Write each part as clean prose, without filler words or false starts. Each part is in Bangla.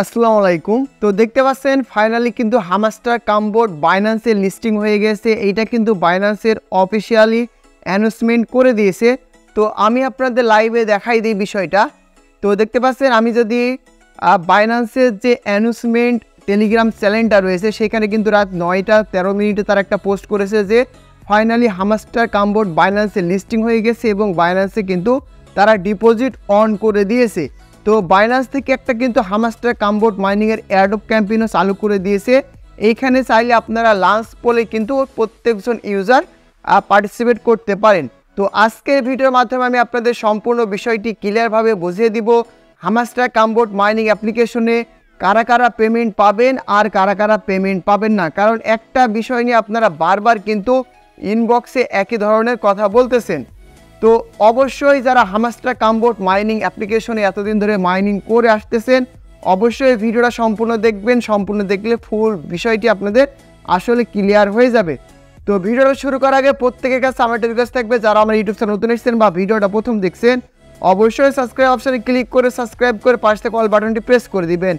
আসসালামু আলাইকুম। তো দেখতে পাচ্ছেন ফাইনালি কিন্তু হামাস্টার কামবোর্ড বাইন্যান্সের লিস্টিং হয়ে গেছে। এইটা কিন্তু বাইন্যান্সের অফিসিয়ালি অ্যানাউন্সমেন্ট করে দিয়েছে। তো আমি আপনাদের লাইভে দেখাই দিই বিষয়টা। তো দেখতে পাচ্ছেন আমি যদি বাইন্যান্সের যে অ্যানাউন্সমেন্ট টেলিগ্রাম চ্যানেলটা রয়েছে সেখানে কিন্তু রাত 9:13 তারা একটা পোস্ট করেছে যে ফাইনালি হামাস্টার কামবোর্ড বাইন্যান্সের লিস্টিং হয়ে গেছে এবং বাইন্যান্সে কিন্তু তারা ডিপোজিট অন করে দিয়েছে। তো বাইন্যান্স থেকে একটা কিন্তু হামাস্টার কামবোর্ড মাইনিংয়ের এয়ারড্রপ ক্যাম্পেইনও চালু করে দিয়েছে। এইখানে চাইলে আপনারা লাঞ্চ পোলে কিন্তু প্রত্যেকজন ইউজার পার্টিসিপেট করতে পারেন। তো আজকের ভিডিওর মাধ্যমে আমি আপনাদের সম্পূর্ণ বিষয়টি ক্লিয়ারভাবে বুঝিয়ে দিব হামাস্টার কামবোর্ড মাইনিং অ্যাপ্লিকেশনে কারা কারা পেমেন্ট পাবেন আর কারা কারা পেমেন্ট পাবেন না। কারণ একটা বিষয় নিয়ে আপনারা বারবার কিন্তু ইনবক্সে একই ধরনের কথা বলতেছেন। তো অবশ্যই যারা হামাস্টার কামবোর্ড মাইনিং অ্যাপ্লিকেশনে এতদিন ধরে মাইনিং করে আসতেছেন অবশ্যই ভিডিওটা সম্পূর্ণ দেখবেন। সম্পূর্ণ দেখলে ফুল বিষয়টি আপনাদের আসলে ক্লিয়ার হয়ে যাবে। তো ভিডিওটা শুরু করার আগে প্রত্যেকের কাছে আমার একটা রিকোয়েস্ট থাকবে, যারা আমার ইউটিউব চ্যানেল নতুন এসেছেন বা ভিডিওটা প্রথম দেখছেন অবশ্যই সাবস্ক্রাইব অপশানে ক্লিক করে সাবস্ক্রাইব করে পাশে থেকে অল বাটনটি প্রেস করে দিবেন।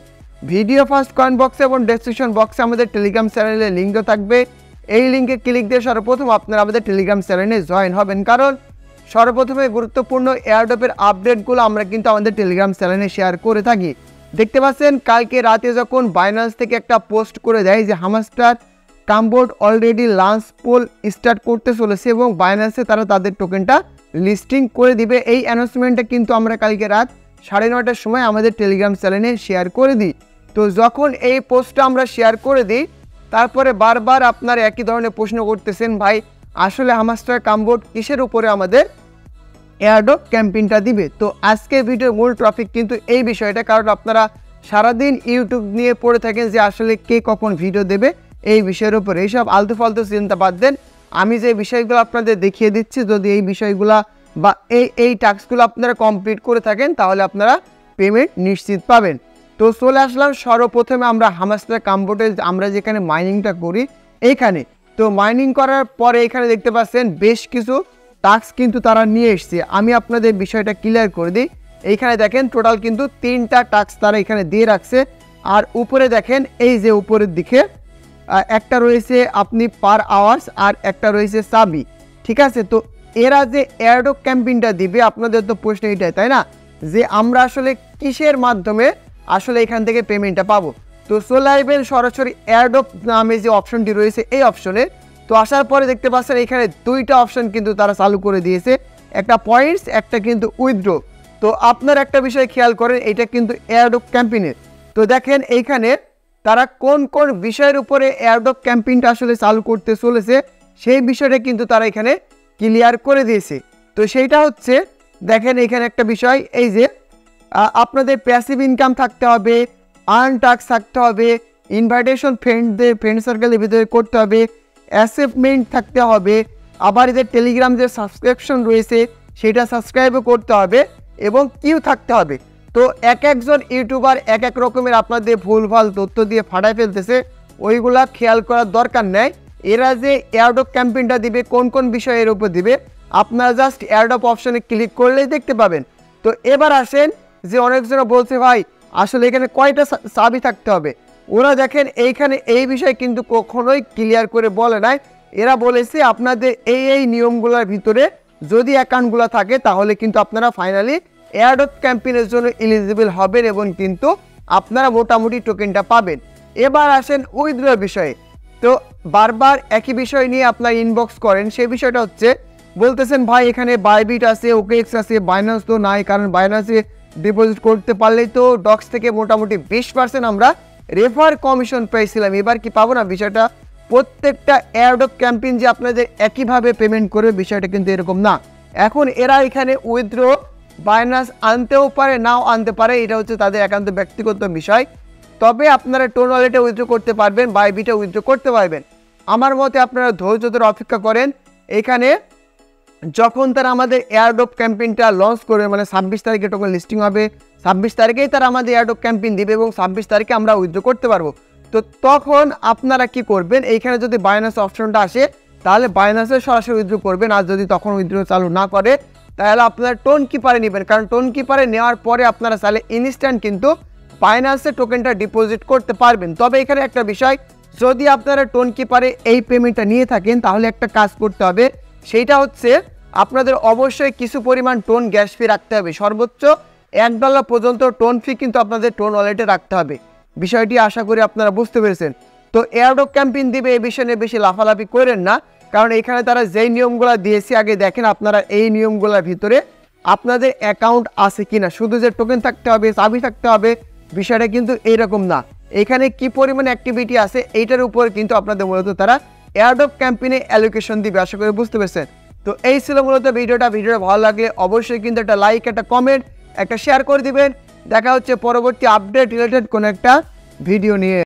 ভিডিও ফার্স্ট কমেন্ট বক্সে এবং ডেসক্রিপশন বক্সে আমাদের টেলিগ্রাম চ্যানেলের লিঙ্কও থাকবে। এই লিঙ্কে ক্লিক দিয়ে সর্বপ্রথম আপনারা আমাদের টেলিগ্রাম চ্যানেলে জয়েন হবেন, কারণ সর্বপ্রথমে গুরুত্বপূর্ণ এয়ারড্রপের আপডেটগুলো আমরা কিন্তু আমাদের টেলিগ্রাম চ্যানেলে শেয়ার করে থাকি। দেখতে পাচ্ছেন কালকে রাতে যখন বাইন্যান্স থেকে একটা পোস্ট করে দেয় যে Hamster Kombat already launch poll start করতে চলেছে এবং বাইন্যান্সে তারা তাদের টোকেনটা লিস্টিং করে দিবে। এই অ্যানাউন্সমেন্টটা কিন্তু আমরা কালকে রাত 9:30টার সময় আমাদের টেলিগ্রাম চ্যানেলে শেয়ার করে দিই। তো যখন এই পোস্টটা আমরা শেয়ার করে দিই তারপরে বারবার আপনারা একই ধরনের প্রশ্ন করতেছেন, ভাই আসলে হামাস্টার কামবোর্ড কিসের উপরে আমাদের এয়ারড্রপ ক্যাম্পেইনটা দিবে। তো আজকের ভিডিওর মূল টপিক কিন্তু এই বিষয়টা, কারণ আপনারা সারাদিন ইউটিউব নিয়ে পড়ে থাকেন যে আসলে কে কখন ভিডিও দেবে এই বিষয়ের উপরে। এইসব আলতু ফালতু চিন্তা বাদ দেন, আমি যে বিষয়গুলো আপনাদের দেখিয়ে দিচ্ছি যদি এই বিষয়গুলো বা এই টাস্কগুলো আপনারা কমপ্লিট করে থাকেন তাহলে আপনারা পেমেন্ট নিশ্চিত পাবেন। তো চলে আসলাম সর্বপ্রথমে আমরা হামাস্টার কামবোর্ডে আমরা যেখানে মাইনিংটা করি এইখানে। তো মাইনিং করার পরে এখানে দেখতে পাচ্ছেন বেশ কিছু টাস্ক কিন্তু তারা নিয়ে এসছে। আমি আপনাদের বিষয়টা ক্লিয়ার করে দিই। এইখানে দেখেন টোটাল কিন্তু 3টা টাস্ক তারা এখানে দিয়ে রাখছে। আর উপরে দেখেন এই যে উপরের দিকে একটা রয়েছে আপনি পার আওয়ার্স আর একটা রয়েছে সাবি, ঠিক আছে। তো এরা যে এয়ারড্রপ ক্যাম্পেইনটা দিবে আপনাদের তো প্রশ্ন এটাই, তাই না, যে আমরা আসলে কিসের মাধ্যমে আসলে এখান থেকে পেমেন্টটা পাবো। তো চলে আসবেন সরাসরি এয়ারড্রপ নামে যে অপশনটি রয়েছে এই অপশনে। তো আসার পরে দেখতে পাচ্ছেন এখানে 2টা অপশন কিন্তু তারা চালু করে দিয়েছে, একটা পয়েন্টস একটা কিন্তু উইথড্র। তো আপনার একটা বিষয় খেয়াল করেন, এটা কিন্তু এয়ারড্রপ ক্যাম্পেইনের। তো দেখেন এইখানে তারা কোন কোন বিষয়ের উপরে এয়ারড্রপ ক্যাম্পেইনটা আসলে চালু করতে চলেছে সেই বিষয়টা কিন্তু তারা এখানে ক্লিয়ার করে দিয়েছে। তো সেইটা হচ্ছে দেখেন এখানে একটা বিষয়, এই যে আপনাদের প্যাসিভ ইনকাম থাকতে হবে, আর্ন টাস্ক থাকতে হবে, ইনভাইটেশন ফ্রেন্ড সার্কেলের ভিতরে করতে হবে, অ্যাসেপমেন্ট থাকতে হবে, আবার এদের টেলিগ্রাম যে সাবস্ক্রিপশন রয়েছে সেটা সাবস্ক্রাইবও করতে হবে এবং কিউ থাকতে হবে। তো একজন ইউটিউবার এক রকমের আপনাদের ভুলভাল তথ্য দিয়ে ফাটায় ফেলতেছে, ওইগুলা খেয়াল করার দরকার নেই। এরা যে এয়ারড্রপ ক্যাম্পেইনটা দিবে কোন কোন বিষয়ের উপর দিবে আপনারা জাস্ট এয়ারড্রপ অপশনে ক্লিক করলেই দেখতে পাবেন। তো এবার আসেন যে অনেকজন বলছে ভাই আসলে এখানে কয়টা চাবি থাকতে হবে। ওরা দেখেন এইখানে এই বিষয় কিন্তু কখনোই ক্লিয়ার করে বলে নাই। এরা বলেছে আপনাদের এই নিয়মগুলোর ভিতরে যদি অ্যাকাউন্টগুলো থাকে তাহলে কিন্তু আপনারা ফাইনালি এয়ারড্রপ ক্যাম্পেইনের জন্য এলিজিবল হবেন এবং কিন্তু আপনারা মোটামুটি টোকেনটা পাবেন। এবার আসেন উইথড্রর বিষয়ে। তো বারবার একই বিষয় নিয়ে আপনারা ইনবক্স করেন, সেই বিষয়টা হচ্ছে বলতেছেন ভাই এখানে বাইবিট আছে, ওকেএক্স আছে, বাইন্যান্স তো নাই, কারণ বাইন্যান্সে ডিপোজিট করতে পারলেই তো ডক্স থেকে মোটামুটি 20% আমরা রেফার কমিশন পেয়েছিলাম, এবার কি পাবো না। বিষয়টা প্রত্যেকটা এয়ারড্রপ ক্যাম্পেইন যে আপনাদের একইভাবে পেমেন্ট করবে বিষয়টা কিন্তু এরকম না। এখন এরা এখানে উইথড্র বাইন্যান্স আনতেও পারে নাও আনতে পারে, এটা হচ্ছে তাদের একান্ত ব্যক্তিগত বিষয়। তবে আপনারা টোন ওয়ালেটে উইথড্র করতে পারবেন, বাইবিটে উইথড্র করতে পারবেন। আমার মতে আপনারা ধৈর্য ধরে অপেক্ষা করেন। এখানে যখন তারা আমাদের এয়ারড্রপ ক্যাম্পেইনটা লঞ্চ করবে মানে 26 তারিখে টোকেন লিস্টিং হবে, 26 তারিখেই তারা আমাদের এয়ারড্রপ ক্যাম্পেইন দিবে এবং 26 তারিখে আমরা উইথড্র করতে পারবো। তো তখন আপনারা কি করবেন, এইখানে যদি বাইন্যান্স অপশনটা আসে তাহলে বাইন্যান্সে সরাসরি উইথড্র করবেন, আর যদি তখন উইথড্র চালু না করে তাহলে আপনারা টোন কিপারে নেবেন, কারণ টোন কিপারে নেওয়ার পরে আপনারা চাইলে ইনস্ট্যান্ট কিন্তু বাইন্যান্সে টোকেনটা ডিপোজিট করতে পারবেন। তবে এখানে একটা বিষয়, যদি আপনারা টোন কিপারে এই পেমেন্টটা নিয়ে থাকেন তাহলে একটা কাজ করতে হবে, সেইটা হচ্ছে আপনাদের অবশ্যই কিছু পরিমাণ টোন গ্যাস ফি রাখতে হবে। সর্বোচ্চ $1 পর্যন্ত টোন ফি কিন্তু আপনাদের টোন ওয়ালেটে রাখতে হবে। বিষয়টি আশা করি আপনারা বুঝতে পেরেছেন। তো এয়ারড্রপ ক্যাম্পেইন দিবে এই বিষয়ে নিয়ে বেশি লাফালাফি করেন না, কারণ এখানে তারা যেই নিয়মগুলো দিয়েছে আগে দেখেন আপনারা এই নিয়মগুলোর ভিতরে আপনাদের অ্যাকাউন্ট আছে কিনা। শুধু যে টোকেন থাকতে হবে, চাবি থাকতে হবে, বিষয়টা কিন্তু এইরকম না। এখানে কি পরিমাণ অ্যাক্টিভিটি আছে এইটার উপর কিন্তু আপনাদের মূলত তারা এয়ারড্রপ ক্যাম্পেইনে অ্যালোকেশন দিবে। আশা করি বুঝতে পেরেছেন। তো এই ছিল মূলত ভিডিওটা ভালো লাগলে অবশ্যই কিন্তু একটা লাইক, একটা কমেন্ট, একটা শেয়ার করে দিবেন। দেখা হচ্ছে পরবর্তী আপডেট রিলেটেড কোনো একটা ভিডিও নিয়ে।